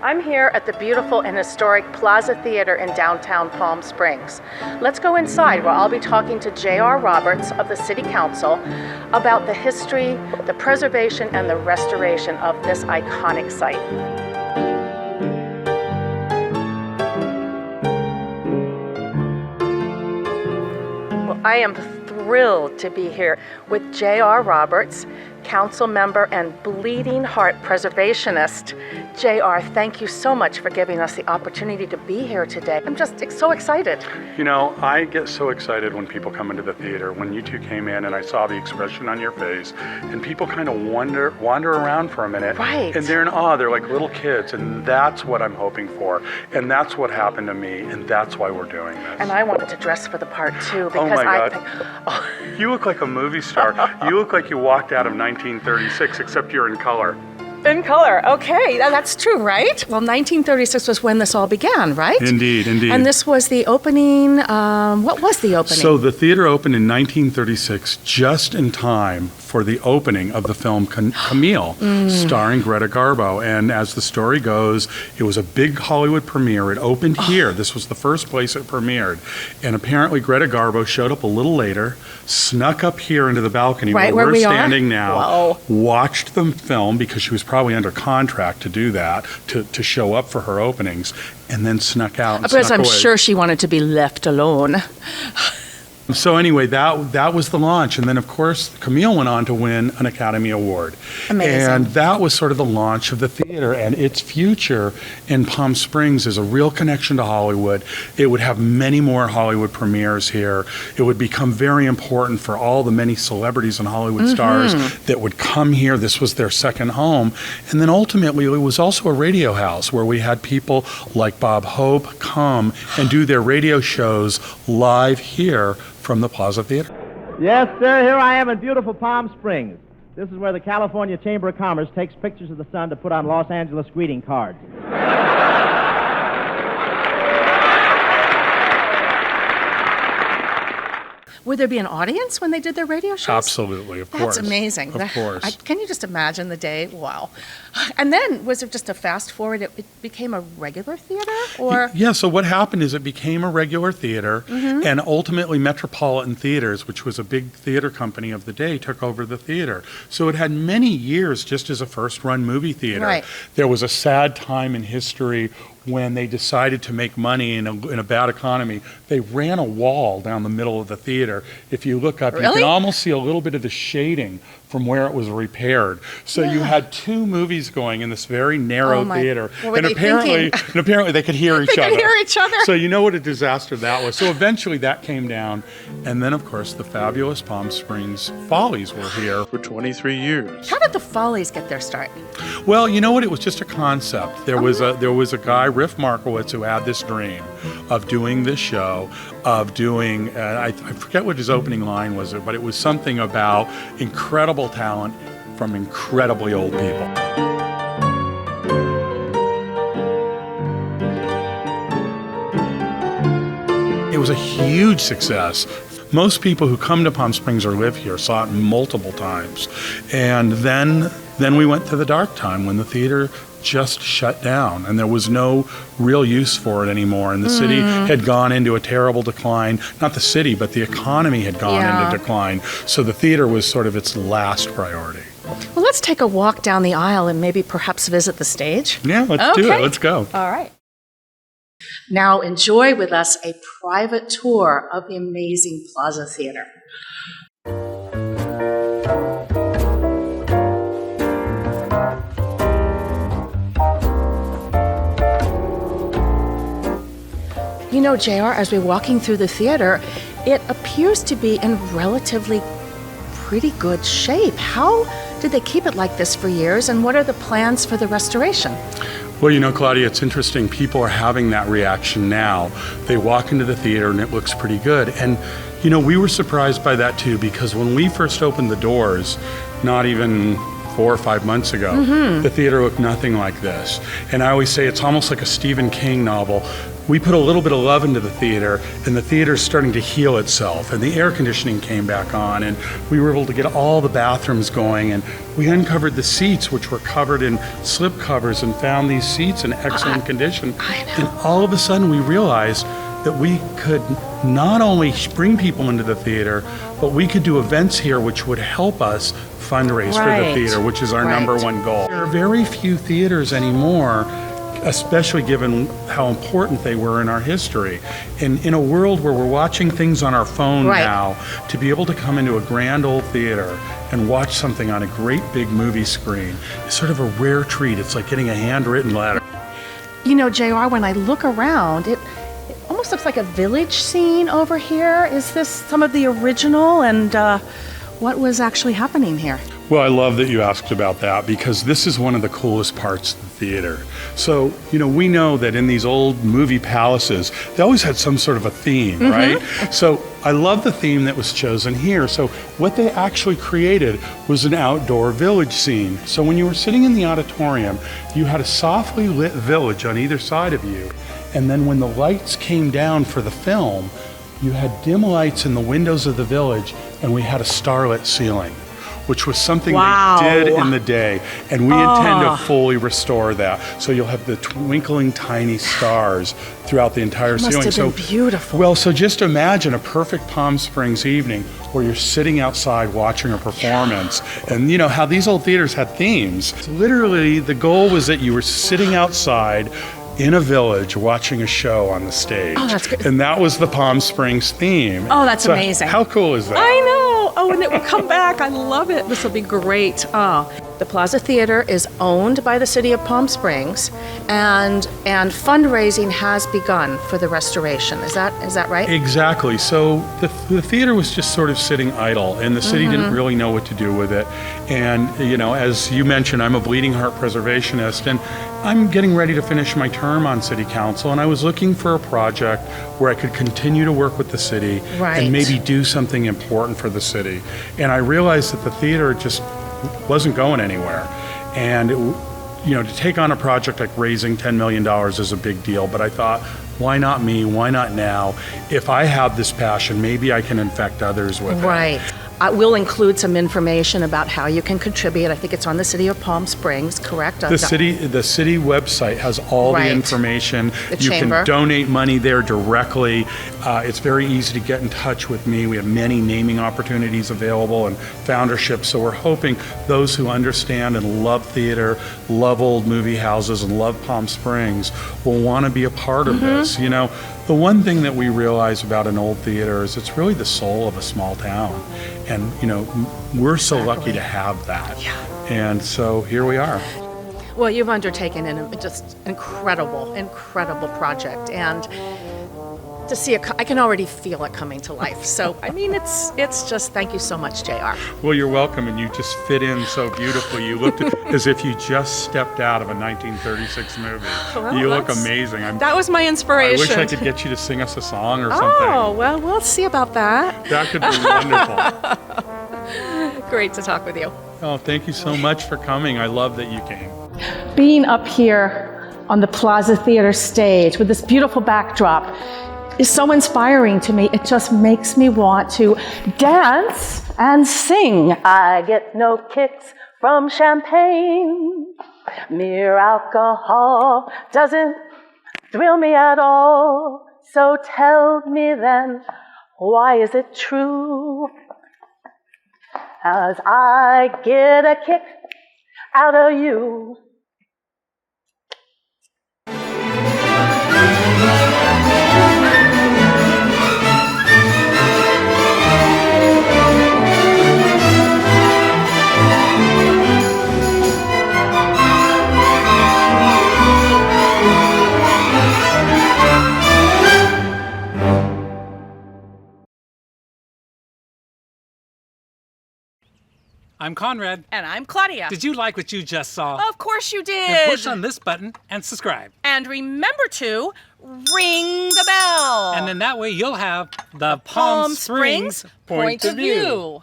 I'm here at the beautiful and historic Plaza Theatre in downtown Palm Springs. Let's go inside where I'll be talking to J.R. Roberts of the City Council about the history, the preservation, and the restoration of this iconic site. Well, I am thrilled to be here with J.R. Roberts, council member and bleeding heart preservationist. J.R., thank you so much for giving us the opportunity to be here today. I'm just so excited. You know, I get so excited when people come into the theater. When you two came in and I saw the expression on your face, and people kind of wander around for a minute. Right. And they're in awe. They're like little kids, and that's what I'm hoping for. And that's what happened to me, and that's why we're doing this. And I wanted to dress for the part too, because oh my God. think... You look like a movie star. You look like you walked out of 1936, except you're in color. In color, okay, that's true, right? Well, 1936 was when this all began, right? Indeed, indeed. And this was the opening, what was the opening? So the theater opened in 1936, just in time for the opening of the film Camille, starring Greta Garbo. And as the story goes, it was a big Hollywood premiere. It opened here. This was the first place it premiered. And apparently Greta Garbo showed up a little later, snuck up here into the balcony right where we're we standing now, Whoa. watched the film because she was probably under contract to do that, to show up for her openings, and then snuck out and because snuck I'm away. sure she wanted to be left alone. So anyway, that was the launch. And then, of course, Camille went on to win an Academy Award. Amazing. And that was sort of the launch of the theater. And its future in Palm Springs is a real connection to Hollywood. It would have many more Hollywood premieres here. It would become very important for all the many celebrities and Hollywood stars that would come here. This was their second home. And then ultimately, it was also a radio house where we had people like Bob Hope come and do their radio shows live here from the Plaza Theatre. Yes, sir, here I am in beautiful Palm Springs. This is where the California Chamber of Commerce takes pictures of the sun to put on Los Angeles greeting cards. Would there be an audience when they did their radio shows? Absolutely, of course. That's amazing. Of course. Can you just imagine the day? Wow. And then, was it just a fast forward? It became a regular theater? Or? Yeah, so what happened is it became a regular theater, and ultimately Metropolitan Theaters, which was a big theater company of the day, took over the theater. So it had many years just as a first-run movie theater. Right. There was a sad time in history when they decided to make money in a bad economy. They ran a wall down the middle of the theater. If you look up, you can almost see a little bit of the shading from where it was repaired. So you had two movies going in this very narrow theater. And apparently they could hear each other. They could hear each other. So you know what a disaster that was. So eventually that came down. And then, of course, the fabulous Palm Springs Follies were here for 23 years. How did the Follies get their start? Well, you know what? It was just a concept. There was a guy, Riff Markowitz, who had this dream of doing this show, of doing, I forget what his opening line was, but it was something about incredible talent from incredibly old people. It was a huge success. Most people who come to Palm Springs or live here saw it multiple times. And then we went to the dark time when the theater just shut down and there was no real use for it anymore. And the city had gone into a terrible decline. Not the city, but the economy had gone into decline. So the theater was sort of its last priority. Well, let's take a walk down the aisle and maybe perhaps visit the stage. Yeah, let's do it. Let's go. All right. Now enjoy with us a private tour of the amazing Plaza Theatre. You know, JR, as we're walking through the theater, it appears to be in relatively pretty good shape. How did they keep it like this for years, and what are the plans for the restoration? Well, you know, Claudia, it's interesting. People are having that reaction now. They walk into the theater and it looks pretty good. And, you know, we were surprised by that too, because when we first opened the doors, not even 4 or 5 months ago, the theater looked nothing like this. And I always say it's almost like a Stephen King novel. we put a little bit of love into the theater, and the theater's starting to heal itself, and the air conditioning came back on, and we were able to get all the bathrooms going, and we uncovered the seats, which were covered in slip covers, and found these seats in excellent condition. And all of a sudden we realized that we could not only bring people into the theater, but we could do events here which would help us fundraise for the theater, which is our number one goal. There are very few theaters anymore, especially given how important they were in our history. And in a world where we're watching things on our phone now, to be able to come into a grand old theater and watch something on a great big movie screen is sort of a rare treat. It's like getting a handwritten letter. You know, JR, when I look around, it almost looks like a village scene over here. Is this some of the original, and what was actually happening here? Well, I love that you asked about that, because this is one of the coolest parts of the theater. So, you know, we know that in these old movie palaces, they always had some sort of a theme, right? So I love the theme that was chosen here. So what they actually created was an outdoor village scene. So when you were sitting in the auditorium, you had a softly lit village on either side of you. And then when the lights came down for the film, you had dim lights in the windows of the village, and we had a starlit ceiling, which was something they did in the day, and we intend to fully restore that. So you'll have the twinkling tiny stars throughout the entire ceiling. Must have been beautiful. Well, so just imagine a perfect Palm Springs evening where you're sitting outside watching a performance. And you know how these old theaters had themes. So literally, the goal was that you were sitting outside in a village watching a show on the stage. Oh, that's good. And that was the Palm Springs theme. Oh, that's amazing. How cool is that? I know. Oh, and it will come back. I love it. This will be great. Oh. The Plaza Theatre is owned by the city of Palm Springs, and fundraising has begun for the restoration. Is that right? Exactly. So the theater was just sort of sitting idle, and the city didn't really know what to do with it. And you know, as you mentioned, I'm a bleeding heart preservationist, and I'm getting ready to finish my term on city council, and I was looking for a project where I could continue to work with the city and maybe do something important for the city. And I realized that the theater just wasn't going anywhere. And you know, to take on a project like raising $10 million is a big deal, but I thought, why not me? Why not now? If I have this passion, maybe I can infect others with it. We'll include some information about how you can contribute. I think it's on the City of Palm Springs, correct? The city website has all the information. You can donate money there directly. It's very easy to get in touch with me. We have many naming opportunities available and foundership. So we're hoping those who understand and love theater, love old movie houses, and love Palm Springs will want to be a part of this. You know, the one thing that we realize about an old theater is it's really the soul of a small town. And, you know, we're so lucky to have that. And so here we are. Well, you've undertaken an just incredible project. And to see it, I can already feel it coming to life. So, I mean, it's just, thank you so much, JR. Well, you're welcome, and you just fit in so beautifully. You looked as if you just stepped out of a 1936 movie. Well, you look amazing. That was my inspiration. I wish I could get you to sing us a song or something. Oh, well, we'll see about that. That could be wonderful. Great to talk with you. Oh, thank you so much for coming. I love that you came. Being up here on the Plaza Theatre stage with this beautiful backdrop is so inspiring to me. It just makes me want to dance and sing. I get no kicks from champagne. Mere alcohol doesn't thrill me at all. So tell me then, why is it true? As I get a kick out of you. I'm Conrad. And I'm Claudia. Did you like what you just saw? Of course you did. Then push on this button and subscribe. And remember to ring the bell. And then that way you'll have the Palm Springs point of view.